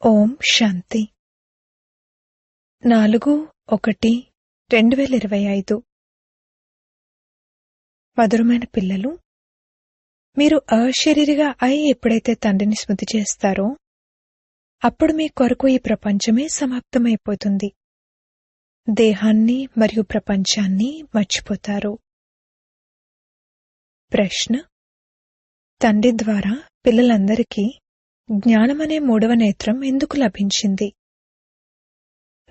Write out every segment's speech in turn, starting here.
ఓం శాంతి 4/1/2025 మధురమైన పిల్లలు, మీరు అశరీరిగా అయి ఎప్పుడైతే తండ్రిని స్మృతి చేస్తారో అప్పుడు మీ కొరకు ఈ ప్రపంచమే సమాప్తమైపోతుంది. దేహాన్ని మరియు ప్రపంచాన్ని మర్చిపోతారు. ప్రశ్న: తండ్రి ద్వారా పిల్లలందరికీ జ్ఞానమనే మూడవ నేత్రం ఎందుకు లభించింది?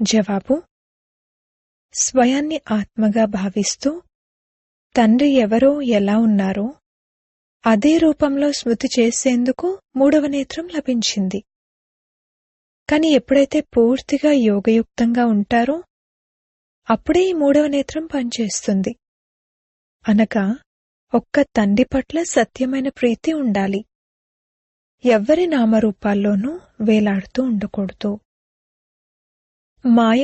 జవాబు: స్వయాన్ని ఆత్మగా భావిస్తూ తండ్రి ఎవరో ఎలా ఉన్నారో అదే రూపంలో స్మృతి చేసేందుకు మూడవ నేత్రం లభించింది. కాని ఎప్పుడైతే పూర్తిగా యోగయుక్తంగా ఉంటారో అప్పుడే ఈ మూడవ నేత్రం పనిచేస్తుంది. అనగా ఒక్క తండ్రి పట్ల సత్యమైన ప్రీతి ఉండాలి. ఎవ్వరి నామరూపాల్లోనూ వేలాడుతూ ఉండకూడదు. మాయ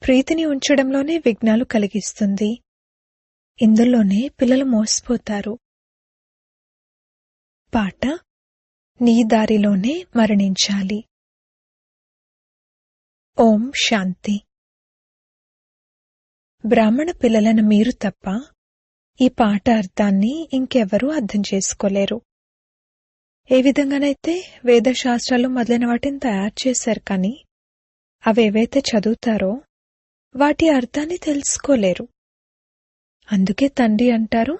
ప్రీతిని ఉంచడంలోనే విఘ్నాలు కలిగిస్తుంది. ఇందులోనే పిల్లలు మోసపోతారు. పాట: నీ దారిలోనే మరణించాలి. ఓం శాంతి. బ్రాహ్మణ పిల్లలైన మీరు తప్ప ఈ పాట అర్థాన్ని ఇంకెవరూ అర్థం చేసుకోలేరు. ఏ విధంగానైతే వేదశాస్త్రాలు మొదలైన వాటిని తయారు చేశారు, కానీ అవేవైతే చదువుతారో వాటి అర్థాన్ని తెలుసుకోలేరు. అందుకే తండ్రి అంటారు,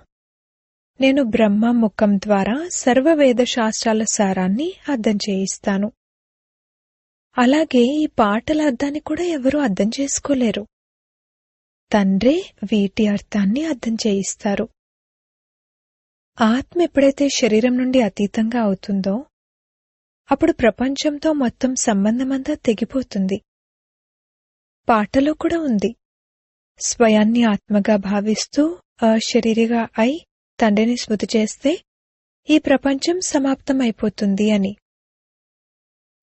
నేను బ్రహ్మ ముఖం ద్వారా సర్వ వేదశాస్త్రాల సారాన్ని అర్థం చేయిస్తాను. అలాగే ఈ పాటల అర్థాన్ని కూడా ఎవరూ అర్థం చేసుకోలేరు. తండ్రే వీటి అర్థాన్ని అర్థం చేయిస్తారు. ఆత్మ ఎప్పుడైతే శరీరం నుండి అతీతంగా అవుతుందో అప్పుడు ప్రపంచంతో మొత్తం సంబంధమంతా తెగిపోతుంది. పాటలో కూడా ఉంది, స్వయాన్ని ఆత్మగా భావిస్తూ అశరీరిగా అయి తండ్రిని స్మృతి చేస్తే ఈ ప్రపంచం సమాప్తమైపోతుంది అని.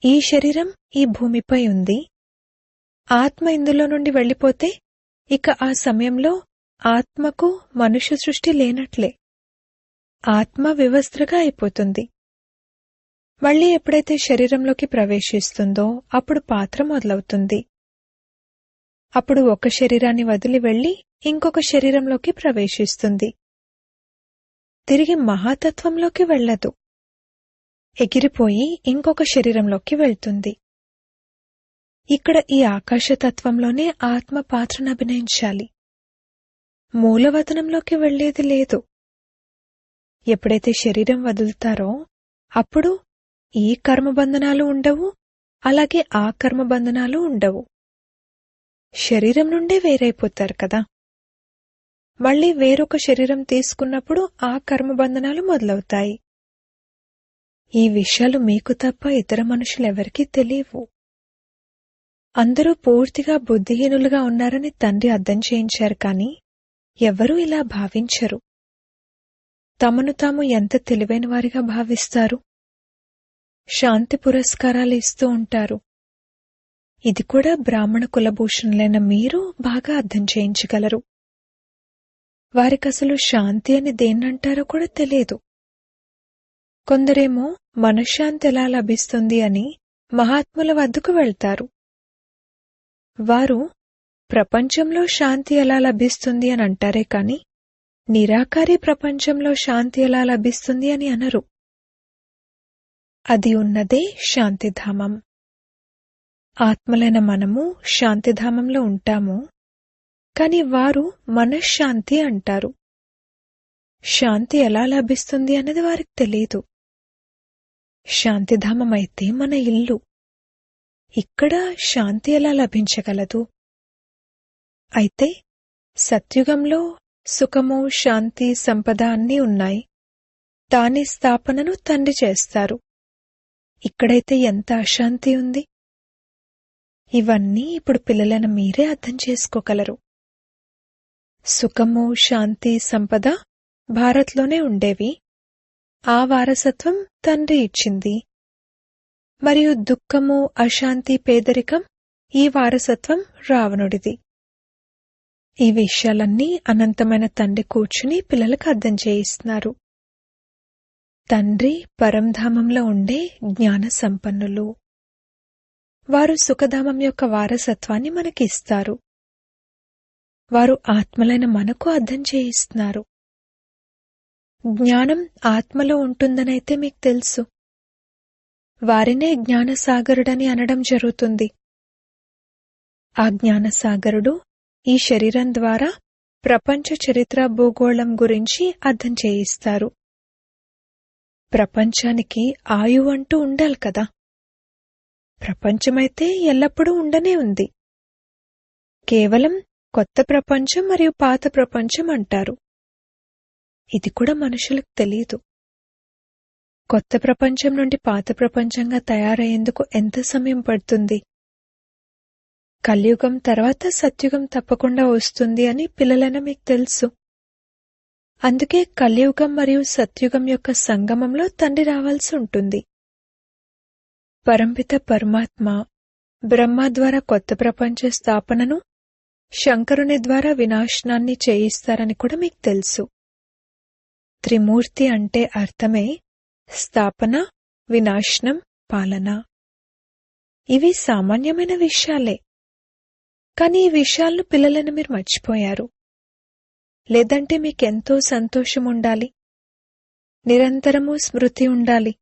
ఈ శరీరం ఈ భూమిపై ఉంది. ఆత్మ ఇందులో నుండి వెళ్ళిపోతే ఇక ఆ సమయంలో ఆత్మకు మనుష్య సృష్టి లేనట్లే. ఆత్మ వివస్త్రగా అయిపోతుంది. మళ్లీ ఎప్పుడైతే శరీరంలోకి ప్రవేశిస్తుందో అప్పుడు పాత్ర మొదలవుతుంది. అప్పుడు ఒక శరీరాన్ని వదిలి వెళ్లి ఇంకొక శరీరంలోకి ప్రవేశిస్తుంది. తిరిగి మహాతత్వంలోకి వెళ్లదు. ఎగిరిపోయి ఇంకొక శరీరంలోకి వెళ్తుంది. ఇక్కడ ఈ ఆకాశతత్వంలోనే ఆత్మ పాత్రను అభినయించాలి. మూలవతనంలోకి వెళ్లేది లేదు. ఎప్పుడైతే శరీరం వదులుతారో అప్పుడు ఈ కర్మబంధనాలు ఉండవు, అలాగే ఆ కర్మబంధనాలు ఉండవు. శరీరం నుండే వేరైపోతారు కదా. మళ్లీ వేరొక శరీరం తీసుకున్నప్పుడు ఆ కర్మబంధనాలు మొదలవుతాయి. ఈ విషయాలు మీకు తప్ప ఇతర మనుషులెవరికీ తెలియవు. అందరూ పూర్తిగా బుద్ధిహీనులుగా ఉన్నారని తండ్రి అర్థం చేయించారు, కానీ ఎవరూ ఇలా భావించరు. తమను తాము ఎంత తెలివైన వారిగా భావిస్తారు. శాంతి పురస్కారాలు ఇస్తూ ఉంటారు. ఇది కూడా బ్రాహ్మణ కులభూషణులైన మీరు బాగా అర్థం చేయించగలరు. వారికసలు శాంతి అని దేన్నంటారో కూడా తెలియదు. కొందరేమో మనశ్శాంతి ఎలా లభిస్తుంది అని మహాత్ముల వద్దకు వెళ్తారు. వారు ప్రపంచంలో శాంతి ఎలా లభిస్తుంది అని అంటారే కాని నిరాకారి ప్రపంచంలో శాంతి ఎలా లభిస్తుంది అని అనరు. అది ఉన్నదే శాంతిధామం. ఆత్మలైన మనము శాంతిధామంలో ఉంటాము, కాని వారు మనశ్శాంతి అంటారు. శాంతి ఎలా లభిస్తుంది అన్నది వారికి తెలియదు. శాంతిధామం అయితే మన ఇల్లు. ఇక్కడ శాంతి ఎలా లభించగలదు? అయితే సత్యుగంలో సుఖము, శాంతి, సంపద అన్నీ ఉన్నాయి. దాని స్థాపనను తండ్రి చేస్తారు. ఇక్కడైతే ఎంత అశాంతి ఉంది. ఇవన్నీ ఇప్పుడు పిల్లలైన మీరే అర్థం చేసుకోగలరు. సుఖము, శాంతి, సంపద భారత్లోనే ఉండేవి. ఆ వారసత్వం తండ్రి ఇచ్చింది. మరియు దుఃఖము, అశాంతి, పేదరికం ఈ వారసత్వం రావణుడిది. ఈ విషయాలన్నీ అనంతమైన తండ్రి కూర్చుని పిల్లలకు అర్థం చేయిస్తున్నారు. తండ్రి పరంధామంలో ఉండే జ్ఞాన సంపన్నులు. వారు సుఖధామం యొక్క వారసత్వాన్ని మనకిస్తారు. వారు ఆత్మలైన మనకు అర్థం చేయిస్తున్నారు. జ్ఞానం ఆత్మలో ఉంటుందనైతే మీకు తెలుసు. వారినే జ్ఞానసాగరుడని అనడం జరుగుతుంది. ఆ జ్ఞానసాగరుడు ఈ శరీరం ద్వారా ప్రపంచ చరిత్ర భూగోళం గురించి అర్థం చేయిస్తారు. ప్రపంచానికి ఆయువు అంటూ ఉండాలి కదా. ప్రపంచమైతే ఎల్లప్పుడూ ఉండనే ఉంది. కేవలం కొత్త ప్రపంచం మరియు పాత ప్రపంచం అంటారు. ఇది కూడా మనుషులకు తెలియదు. కొత్త ప్రపంచం నుండి పాత ప్రపంచంగా తయారయ్యేందుకు ఎంత సమయం పడుతుంది? కలియుగం తర్వాత సత్యుగం తప్పకుండా వస్తుంది అని పిల్లలైన మీకు తెలుసు. అందుకే కలియుగం మరియు సత్యుగం యొక్క సంగమంలో తండ్రి రావాల్సి ఉంటుంది. పరంపిత పరమాత్మ బ్రహ్మ ద్వారా కొత్త ప్రపంచ స్థాపనను, శంకరుని ద్వారా వినాశనాన్ని చేయిస్తారని కూడా మీకు తెలుసు. త్రిమూర్తి అంటే అర్థమే స్థాపన, వినాశనం, పాలన. ఇవి సామాన్యమైన విషయాలే. కానీ ఈ విషయాలను పిల్లలను మీరు మర్చిపోయారు. లేదంటే మీకెంతో సంతోషం ఉండాలి, నిరంతరము స్మృతి ఉండాలి.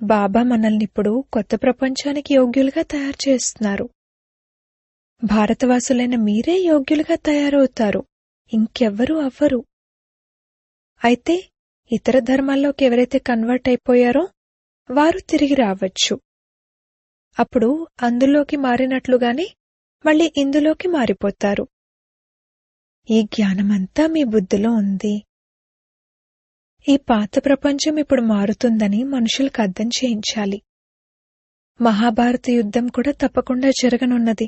బాబా మనల్నిప్పుడు కొత్త ప్రపంచానికి యోగ్యులుగా తయారు చేస్తున్నారు. భారతవాసులైన మీరే యోగ్యులుగా తయారవుతారు, ఇంకెవ్వరూ అవ్వరు. అయితే ఇతర ధర్మాల్లోకి ఎవరైతే కన్వర్ట్ అయిపోయారో వారు తిరిగి రావచ్చు. అప్పుడు అందులోకి మారినట్లుగానే మళ్ళీ ఇందులోకి మారిపోతారు. ఈ జ్ఞానమంతా మీ బుద్ధిలో ఉంది. ఈ పాత ప్రపంచం ఇప్పుడు మారుతుందని మనుషులకు అర్థం చేయించాలి. మహాభారత యుద్ధం కూడా తప్పకుండా జరగనున్నది.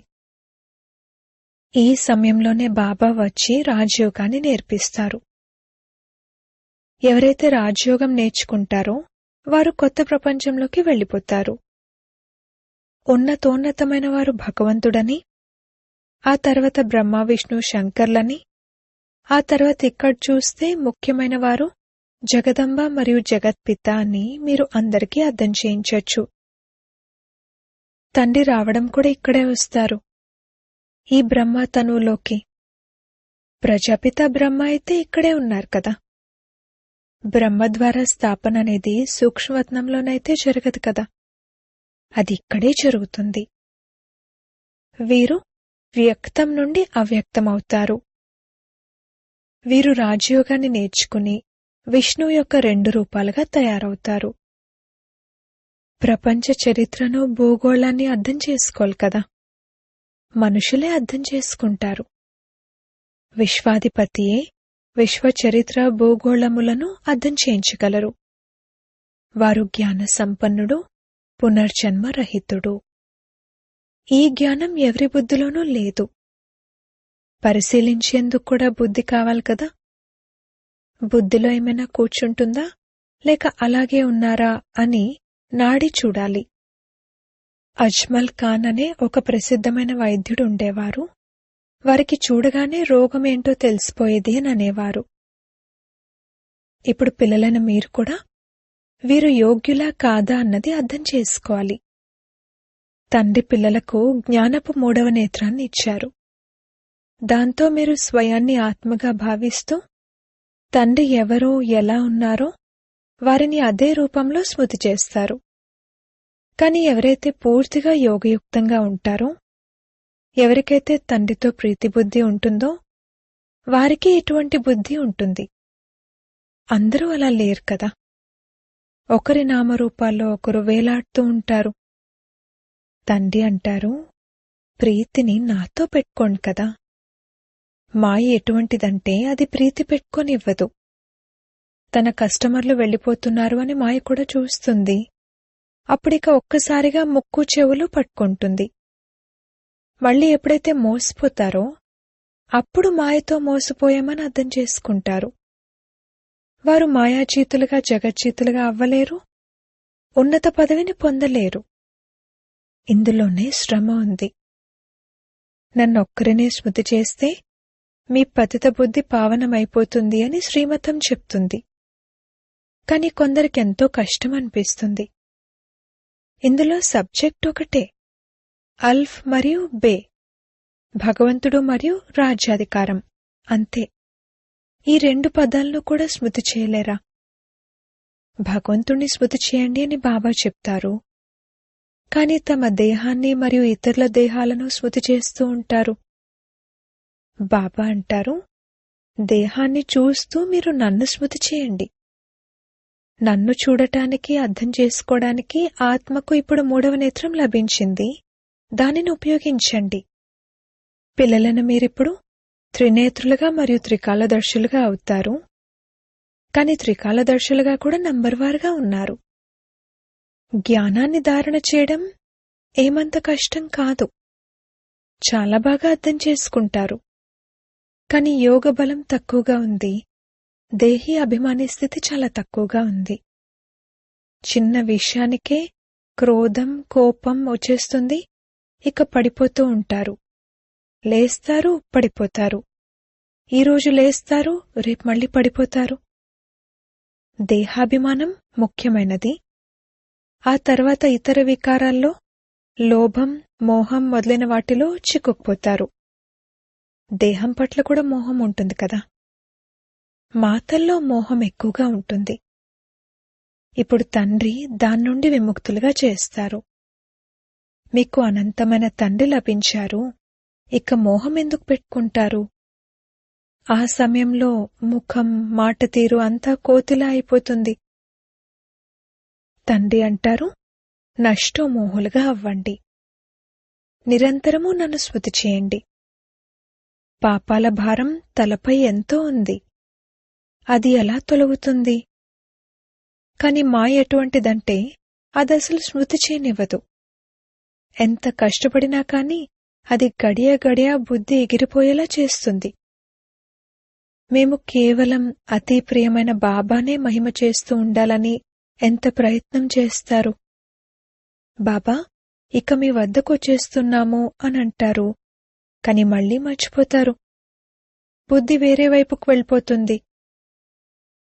ఈ సమయంలోనే బాబా వచ్చి రాజయోగాన్ని నేర్పిస్తారు. ఎవరైతే రాజయోగం నేర్చుకుంటారో వారు కొత్త ప్రపంచంలోకి వెళ్ళిపోతారు. ఉన్నతోన్నతమైన వారు భగవంతుడని, ఆ తర్వాత బ్రహ్మ విష్ణు శంకర్లని, ఆ తర్వాత ఇక్కడ చూస్తే ముఖ్యమైన వారు జగదంబ మరియు జగత్పిత అని మీరు అందరికీ అర్థం చేయించొచ్చు. తండ్రి రావడం కూడా ఇక్కడే వస్తారు, ఈ బ్రహ్మ తనువులోకి. ప్రజాపిత బ్రహ్మ అయితే ఇక్కడే ఉన్నారు కదా. బ్రహ్మ ద్వారా స్థాపన అనేది సూక్ష్మవత్నంలోనైతే జరగదు కదా, అది ఇక్కడే జరుగుతుంది. వీరు వ్యక్తం నుండి అవ్యక్తమవుతారు. వీరు రాజయోగాన్ని నేర్చుకుని విష్ణువు యొక్క 2 రూపాలుగా తయారవుతారు. ప్రపంచ చరిత్రను, భూగోళాన్ని అర్థం చేసుకోవాలి కదా. మనుషులే అర్థం చేసుకుంటారు. విశ్వాధిపతియే విశ్వ చరిత్ర భూగోళములను అర్థం చేయించగలరు. వారు జ్ఞాన సంపన్నుడు, పునర్జన్మ రహితుడు. ఈ జ్ఞానం ఎవరి బుద్ధిలోనూ లేదు. పరిశీలించేందుకు కూడా బుద్ధి కావాలి కదా. బుద్ధిలో ఏమైనా కూర్చుంటుందా లేక అలాగే ఉన్నారా అని నాడి చూడాలి. అజ్మల్ ఖాన్ అనే ఒక ప్రసిద్ధమైన వైద్యుడు ఉండేవారు. వారికి చూడగానే రోగమేంటో తెలిసిపోయేది అని అనేవారు. ఇప్పుడు పిల్లలైన మీరు కూడా వీరు యోగ్యులా కాదా అన్నది అర్థం చేసుకోవాలి. తండ్రి పిల్లలకు జ్ఞానపు 3వ నేత్రాన్ని ఇచ్చారు. దాంతో మీరు స్వయాన్ని ఆత్మగా భావిస్తూ తండ్రి ఎవరో, ఎలా ఉన్నారో వారిని అదే రూపంలో స్మృతి చేస్తారు. కాని ఎవరైతే పూర్తిగా యోగయుక్తంగా ఉంటారో, ఎవరికైతే తండ్రితో ప్రీతిబుద్ధి ఉంటుందో వారికి ఇటువంటి బుద్ధి ఉంటుంది. అందరూ అలా లేరు కదా. ఒకరి నామరూపాల్లో ఒకరు వేలాడుతూ ఉంటారు. తండ్రి అంటారు, ప్రీతిని నాతో పెట్టుకోండి కదా. మాయ ఎటువంటిదంటే అది ప్రీతి పెట్టుకోనివ్వదు. తన కస్టమర్లు వెళ్ళిపోతున్నారు అని మాయ కూడా చూస్తుంది. అప్పుడిక ఒక్కసారిగా ముక్కు చెవులు పట్టుకుంటుంది. మళ్ళీ ఎప్పుడైతే మోసపోతారో అప్పుడు మాయతో మోసపోయామని అర్థం చేసుకుంటారు. వారు మాయాజీతులుగా జగజ్జీతులుగా అవ్వలేరు, ఉన్నత పదవిని పొందలేరు. ఇందులోనే శ్రమ ఉంది. నన్నొక్కరినే స్మృతి చేస్తే మీ పతిత బుద్ధి పావనమైపోతుంది అని శ్రీమతం చెప్తుంది. కాని కొందరికెంతో కష్టం అనిపిస్తుంది. ఇందులో సబ్జెక్ట్ ఒకటే, అల్ఫ్ మరియు బే, భగవంతుడు మరియు రాజ్యాధికారం, అంతే. ఈ 2 పదాలను కూడా స్మృతి చేయలేరా? భగవంతుణ్ణి స్మృతి చేయండి అని బాబా చెప్తారు, కాని తమ దేహాన్ని మరియు ఇతరుల దేహాలను స్మృతి చేస్తూ ఉంటారు. బాబా అంటారు, దేహాన్ని చూస్తూ మీరు నన్ను స్మృతి చేయండి. నన్ను చూడటానికి, అర్థం చేసుకోవడానికి ఆత్మకు ఇప్పుడు 3వ నేత్రం లభించింది, దానిని ఉపయోగించండి. పిల్లలను మీరిప్పుడు త్రినేత్రులుగా మరియు త్రికాలదర్శులుగా అవుతారు, కాని త్రికాలదర్శులుగా కూడా నంబర్వారుగా ఉన్నారు. జ్ఞానాన్ని ధారణ చేయడం ఏమంత కష్టం కాదు, చాలా బాగా అర్థం చేసుకుంటారు. కాని యోగ బలం తక్కువగా ఉంది, దేహీ అభిమాని స్థితి చాలా తక్కువగా ఉంది. చిన్న విషయానికే క్రోధం, కోపం వచ్చేస్తుంది, ఇక పడిపోతూ ఉంటారు. లేస్తారు, పడిపోతారు. ఈరోజు లేస్తారు, రేపు మళ్ళీ పడిపోతారు. దేహాభిమానం ముఖ్యమైనది. ఆ తర్వాత ఇతర వికారాల్లో లోభం, మోహం మొదలైన వాటిలో చిక్కుకుపోతారు. దేహం పట్ల కూడా మోహం ఉంటుంది కదా. మాటల్లో మోహం ఎక్కువగా ఉంటుంది. ఇప్పుడు తండ్రి దాని నుండి విముక్తులుగా చేస్తారు. మీకు అనంతమైన తండ్రి లభించారు, ఇక మోహం ఎందుకు పెట్టుకుంటారు? ఆ సమయంలో ముఖం, మాట తీరు అంతా కోతిలా అయిపోతుంది. తండ్రి అంటారు, నష్టోమోహులుగా అవ్వండి. నిరంతరము నన్ను స్మృతి చేయండి. పాపాల భారం తలపై ఎంతో ఉంది, అది ఎలా తొలగుతుంది? కాని మాయ ఎటువంటిదంటే అదసలు స్మృతి చేయనివ్వదు. ఎంత కష్టపడినా కాని అది గడియ గడియ బుద్ధి ఎగిరిపోయేలా చేస్తుంది. మేము కేవలం అతి ప్రియమైన బాబానే మహిమ చేస్తూ ఉండాలని ఎంత ప్రయత్నం చేస్తారు. బాబా, ఇక మీ వద్దకొచ్చేస్తున్నాము అని అంటారు, కాని మళ్లీ మర్చిపోతారు. బుద్ధి వేరే వైపుకు వెళ్ళిపోతుంది.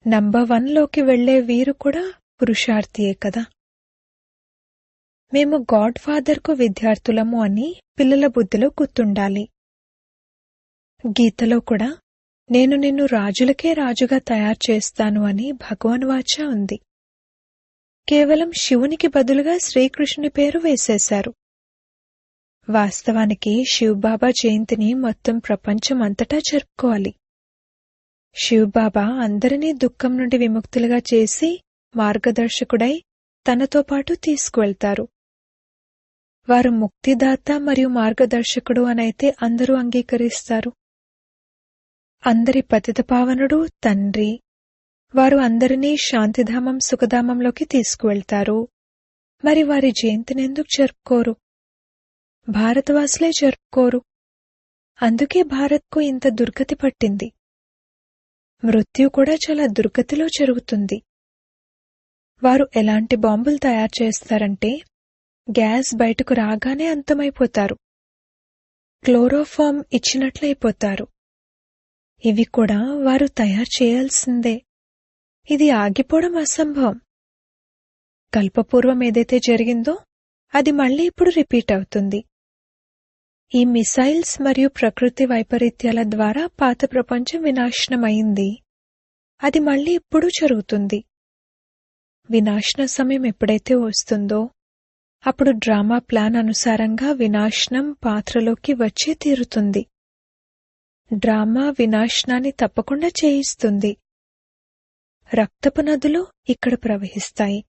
నంబర్ 1లోకి వెళ్లే వీరు కూడా పురుషార్థియే కదా. మేము గాడ్ ఫాదర్కు విద్యార్థులము అని పిల్లల బుద్ధిలో గుర్తుండాలి. గీతలో కూడా నేను నిన్ను రాజులకే రాజుగా తయారు చేస్తాను అని భగవాన్ వాచ ఉంది. కేవలం శివునికి బదులుగా శ్రీకృష్ణుని పేరు వేసేశారు. వాస్తవానికి శివబాబా జయంతిని మొత్తం ప్రపంచం అంతటా జరుపుకోవాలి. శివబాబా అందరినీ దుఃఖం నుండి విముక్తులుగా చేసి మార్గదర్శకుడై తనతో పాటు తీసుకువెళ్తారు. వారు ముక్తిదాత మరియు మార్గదర్శకుడు అనైతే అందరూ అంగీకరిస్తారు. అందరి పతితపావనుడు తండ్రి. వారు అందరినీ శాంతిధామం, సుఖధామంలోకి తీసుకువెళ్తారు. మరి వారి జయంతినెందుకు జరుపుకోరు? భారతవాసులే జరుపుకోరు. అందుకే భారత్కు ఇంత దుర్గతి పట్టింది. మృత్యు కూడా చాలా దుర్గతిలో జరుగుతుంది. వారు ఎలాంటి బాంబులు తయారు చేస్తారంటే గ్యాస్ బయటకు రాగానే అంతమైపోతారు. క్లోరోఫామ్ ఇచ్చినట్లయిపోతారు. ఇవి కూడా వారు తయారు చేయాల్సిందే. ఇది ఆగిపోవడం అసంభవం. కల్పపూర్వం ఏదైతే జరిగిందో అది మళ్లీ ఇప్పుడు రిపీట్ అవుతుంది. ఈ మిసైల్స్ మరియు ప్రకృతి వైపరీత్యాల ద్వారా పాత ప్రపంచం వినాశనమైంది. అది మళ్లీ ఇప్పుడు జరుగుతుంది. వినాశన సమయం ఎప్పుడైతే వస్తుందో అప్పుడు డ్రామా ప్లాన్ అనుసారంగా వినాశనం పాత్రలోకి వచ్చే తీరుతుంది. డ్రామా వినాశనాన్ని తప్పకుండా చేయిస్తుంది. రక్తపు నదులు ఇక్కడ ప్రవహిస్తాయి.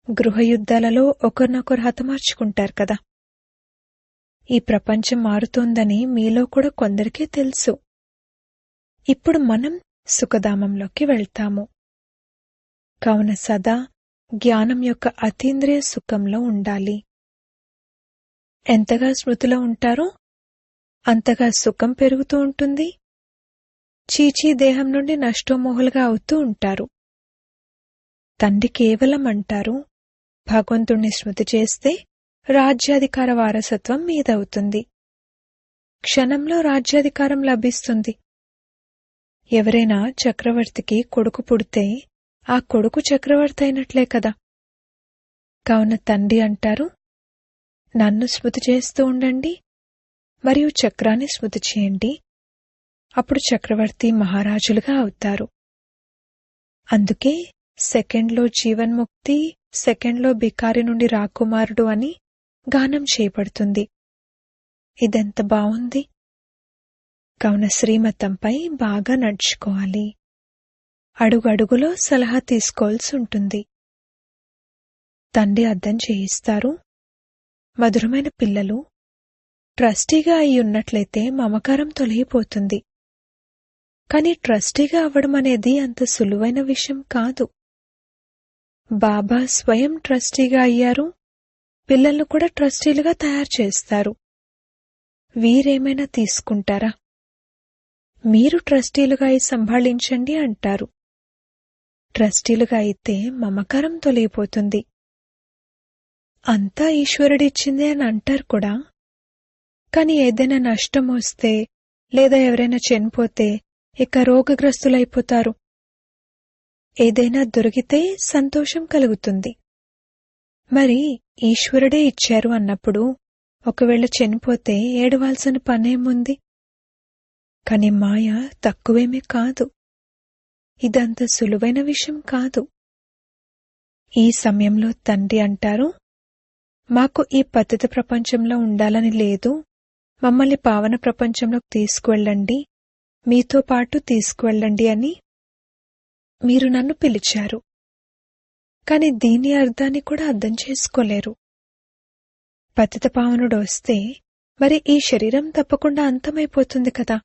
గృహయుద్ధాలలో ఒకరినొకరు హతమార్చుకుంటారు కదా. ఈ ప్రపంచం మారుతోందని మీలో కూడా కొందరికే తెలుసు. ఇప్పుడు మనం సుఖధామంలోకి వెళ్తాము. కావున సదా జ్ఞానం యొక్క అతీంద్రియ సుఖంలో ఉండాలి. ఎంతగా స్మృతిలో ఉంటారో అంతగా సుఖం పెరుగుతూ ఉంటుంది. చీచీ దేహం నుండి నష్టోమోహులుగా అవుతూ ఉంటారు. తండ్రి కేవలం అంటారు, భగవంతుణ్ణి స్మృతి చేస్తే రాజ్యాధికార వారసత్వం మీదవుతుంది. క్షణంలో రాజ్యాధికారం లభిస్తుంది. ఎవరైనా చక్రవర్తికి కొడుకు పుడితే ఆ కొడుకు చక్రవర్తి అయినట్లే కదా. కావున తండ్రి అంటారు, నన్ను స్మృతి చేస్తూ ఉండండి మరియు చక్రాన్ని స్మృతి చేయండి. అప్పుడు చక్రవర్తి మహారాజులుగా అవుతారు. అందుకే సెకండ్లో జీవన్ముక్తి, సెకండ్లో బికారి నుండి రాకుమారుడు అని గానం చేయబడుతుంది. ఇదెంత బావుంది! కావున శ్రీమతంపై బాగా నడుచుకోవాలి. అడుగడుగులో సలహా తీసుకోవాల్సి ఉంటుంది. తండ్రి అర్థం చేయిస్తారు. మధురమైన పిల్లలు, ట్రస్టీగా అయి ఉన్నట్లయితే మమకారం తొలగిపోతుంది. కాని ట్రస్టీగా అవ్వడం అనేది అంత సులువైన విషయం కాదు. బాబా స్వయం ట్రస్టీగా అయ్యారు. పిల్లలను కూడా ట్రస్టీలుగా తయారు చేస్తారు. వీరేమైనా తీసుకుంటారా? మీరు ట్రస్టీలుగా అయి సంభాళించండి అంటారు. ట్రస్టీలుగా అయితే మమకారం తొలగిపోతుంది. అంతా ఈశ్వరుడిచ్చిందే అని అంటారు కూడా. కాని ఏదైనా నష్టం వస్తే లేదా ఎవరైనా చనిపోతే ఇక రోగగ్రస్తులైపోతారు. ఏదైనా దొరికితే సంతోషం కలుగుతుంది. మరి ఈశ్వరుడే ఇచ్చారు అన్నప్పుడు ఒకవేళ చనిపోతే ఏడవాల్సిన పనేముంది? కాని మాయ తక్కువేమీ కాదు. ఇదంత సులువైన విషయం కాదు. ఈ సమయంలో తండ్రి అంటారు, మాకు ఈ పతిత ప్రపంచంలో ఉండాలని లేదు, మమ్మల్ని పావన ప్రపంచంలోకి తీసుకువెళ్ళండి, మీతో పాటు తీసుకువెళ్ళండి అని మీరు నన్ను పిలిచారు. కాని దీని అర్థాన్ని కూడా అర్థం చేసుకోలేరు. పతిత పావనుడు వస్తే మరి ఈ శరీరం తప్పకుండా అంతమైపోతుంది కదా.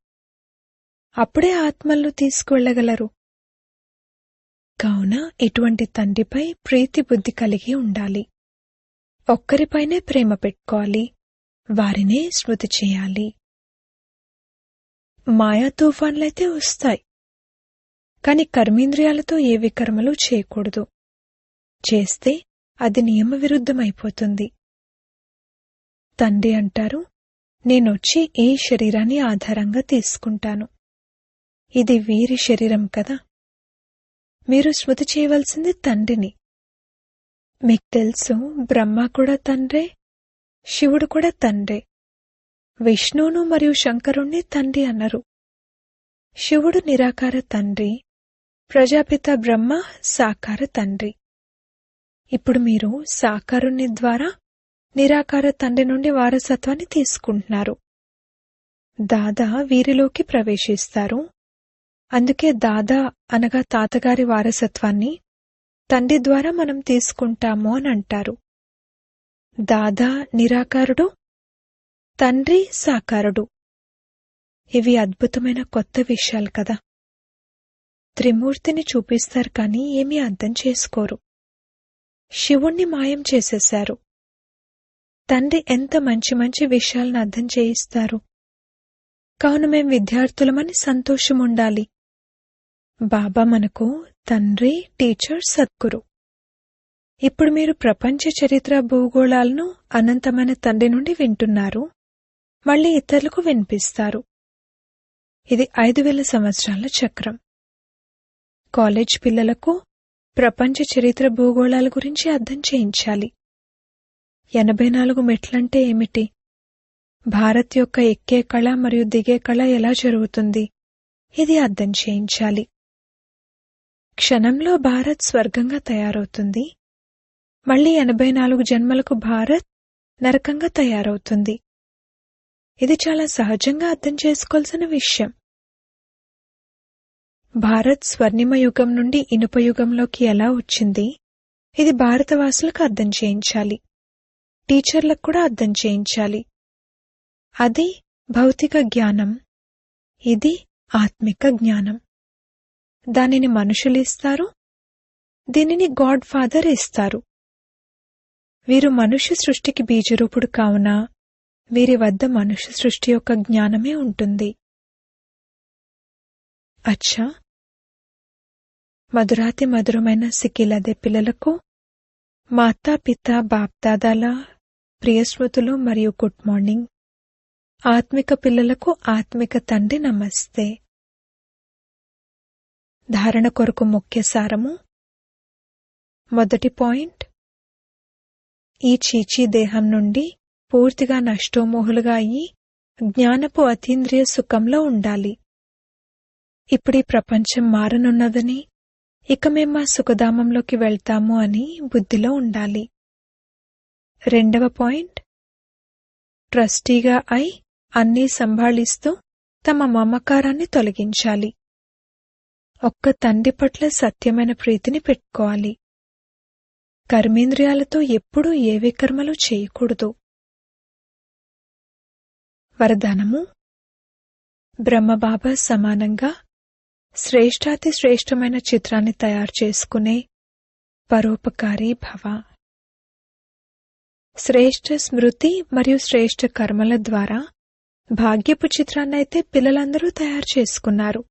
అప్పుడే ఆత్మలను తీసుకువెళ్లగలరు. కావున ఇటువంటి తండ్రిపై ప్రీతి బుద్ధి కలిగి ఉండాలి. ఒక్కరిపైనే ప్రేమ పెట్టుకోవాలి. వారినే స్మృతి చేయాలి. మాయా తుఫాన్లైతే వస్తాయి. కాని కర్మేంద్రియాలతో ఏ వికర్మలు చేయకూడదు. చేస్తే అది నియమ విరుద్ధమైపోతుంది. తండ్రి అంటారు, నేనొచ్చి ఈ శరీరాన్ని ఆధారంగా తీసుకుంటాను. ఇది వీరి శరీరం కదా. మీరు స్మృతి చేయవలసింది తండ్రిని. మీకు తెలుసు, బ్రహ్మ కూడా తండ్రే, శివుడు కూడా తండ్రే. విష్ణువును మరియు శంకరుణ్ణి తండ్రి అన్నారు. శివుడు నిరాకార తండ్రి, ప్రజాపిత బ్రహ్మ సాకార తండ్రి. ఇప్పుడు మీరు సాకారుని ద్వారా నిరాకార తండ్రి నుండి వారసత్వాన్ని తీసుకుంటున్నారు. దాదా వీరిలోకి ప్రవేశిస్తారు. అందుకే దాదా అనగా తాతగారి వారసత్వాన్ని తండ్రి ద్వారా మనం తీసుకుంటాము అని అంటారు. దాదా నిరాకారుడు, తండ్రి సాకారుడు. ఇవి అద్భుతమైన కొత్త విషయాలు కదా. త్రిమూర్తిని చూపిస్తారు కానీ ఏమీ అర్థం చేసుకోరు. శివుణ్ణి మాయం చేసేశారు. తండ్రి ఎంత మంచి మంచి విషయాలను అర్థం చేయిస్తారు. కావున మేం విద్యార్థులమని సంతోషముండాలి. బాబా మనకు తండ్రి, టీచర్, సద్గురు. ఇప్పుడు మీరు ప్రపంచ చరిత్ర భూగోళాలను అనంతమైన తండ్రి నుండి వింటున్నారు. మళ్లీ ఇతరులకు వినిపిస్తారు. ఇది 5000 సంవత్సరాల చక్రం. కాలేజ్ పిల్లలకు ప్రపంచ చరిత్ర భూగోళాల గురించి అర్థం చేయించాలి. 84 మెట్లంటే ఏమిటి? భారత్ యొక్క ఎక్కే కళ మరియు దిగే కళ ఎలా జరుగుతుంది? ఇది అర్థం చేయించాలి. క్షణంలో భారత్ స్వర్గంగా తయారవుతుంది. మళ్లీ 84 జన్మలకు భారత్ నరకంగా తయారవుతుంది. ఇది చాలా సహజంగా అర్థం చేసుకోవాల్సిన విషయం. భారత్ స్వర్ణిమ యుగం నుండి ఇనుప యుగంలోకి ఎలా వచ్చింది? ఇది భారతవాసులకు అర్థం చేయించాలి. టీచర్లకు కూడా అర్థం చేయించాలి. అది భౌతిక జ్ఞానం, ఇది ఆత్మిక జ్ఞానం. దానిని మనుషులు ఇస్తారు, దీనిని గాడ్ ఫాదర్ ఇస్తారు. వీరు మనుష్య సృష్టికి బీజరూపుడు కావున వీరి వద్ద మనుష్య సృష్టి యొక్క జ్ఞానమే ఉంటుంది. అచ్చా, మధురాతి మధురమైన సిక్కిలదే పిల్లలకు మాతాపితా బాప్దాదాల ప్రియస్మృతులు మరియు గుడ్ మార్నింగ్. ఆత్మిక పిల్లలకు ఆత్మిక తండ్రి నమస్తే. ధారణ కొరకు ముఖ్య సారము. మొదటి పాయింట్, ఈ చీచీ దేహం నుండి పూర్తిగా నష్టోమోహులుగా అయ్యి జ్ఞానపు అతీంద్రియ సుఖంలో ఉండాలి. ఇప్పుడీ ప్రపంచం మారనున్నదని, ఇక మేం మా సుఖధామంలోకి వెళ్తాము అని బుద్ధిలో ఉండాలి. 2వ పాయింట్, ట్రస్టీగా అయి అన్నీ సంభాళిస్తూ తమ మమకారాన్ని తొలగించాలి. ఒక్క తండ్రి పట్ల సత్యమైన ప్రీతిని పెట్టుకోవాలి. కర్మేంద్రియాలతో ఎప్పుడూ ఏ వికర్మలు చేయకూడదు. వరదానము: బ్రహ్మబాబా సమానంగా శ్రేష్టాతి శ్రేష్టమైన చిత్రాన్ని తయారు చేసుకునే పరోపకారి భవ. శ్రేష్ఠ స్మృతి మరియు శ్రేష్ఠ కర్మల ద్వారా భాగ్యపు చిత్రాన్నైతే పిల్లలందరూ తయారు చేసుకున్నారు.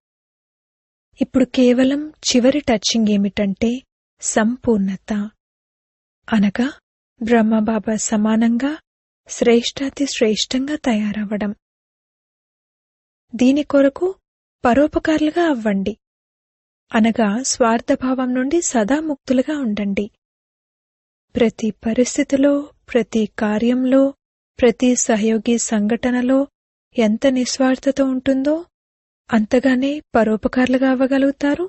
ఇప్పుడు కేవలం చివరి టచింగ్ ఏమిటంటే సంపూర్ణత, అనగా బ్రహ్మబాబా సమానంగా శ్రేష్టాతి శ్రేష్టంగా తయారవ్వడం. దీని కొరకు పరోపకారులుగా అవ్వండి, అనగా స్వార్థభావం నుండి సదా ముక్తులుగా ఉండండి. ప్రతి పరిస్థితిలో, ప్రతి కార్యంలో, ప్రతి సహయోగి సంఘటనలో ఎంత నిస్వార్థత ఉంటుందో అంతగానే పరోపకారులుగా అవ్వగలుగుతారు.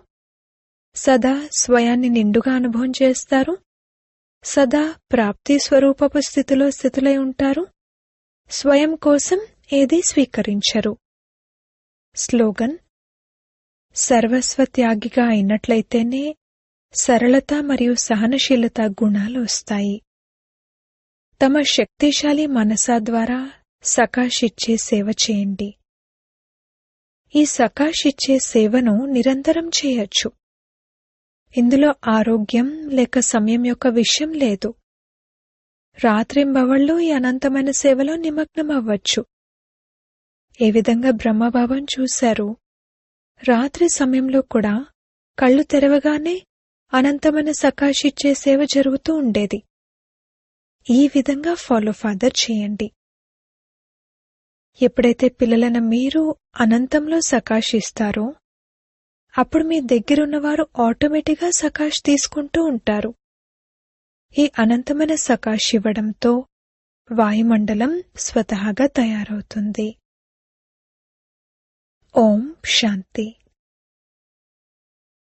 సదా స్వయాన్ని నిండుగా అనుభవం చేస్తారు. సదా ప్రాప్తి స్వరూపపు స్థితిలో స్థితులై ఉంటారు. స్వయం కోసం ఏదీ స్వీకరించరు. స్లోగన్: సర్వస్వత్యాగిగా అయినట్లయితేనే సరళత మరియు సహనశీలత గుణాలు వస్తాయి. తమ శక్తిశాలి మనసా ద్వారా సకాషిచ్చే సేవ చేయండి. ఈ సకాషిచ్చే సేవను నిరంతరం చేయొచ్చు. ఇందులో ఆరోగ్యం లేక సమయం యొక్క విషయం లేదు. రాత్రింబవళ్ళు ఈ అనంతమైన సేవలో నిమగ్నమవ్వచ్చు. ఏ విధంగా బ్రహ్మబాబం చూశారు, రాత్రి సమయంలో కూడా కళ్ళు తెరవగానే అనంతమైన సకాషిచ్చే సేవ జరుగుతూ ఉండేది. ఈ విధంగా ఫాలో ఫాదర్ చేయండి. ఎప్పుడైతే పిల్లలైన మీరు అనంతంలో సకాషిస్తారో అప్పుడు మీ దగ్గరున్నవారు ఆటోమేటిక్గా సకాష్ తీసుకుంటూ ఉంటారు. ఈ అనంతమైన సకాష్ ఇవ్వడంతో వాయుమండలం స్వతహాగా తయారవుతుంది. ఓం శాంతి.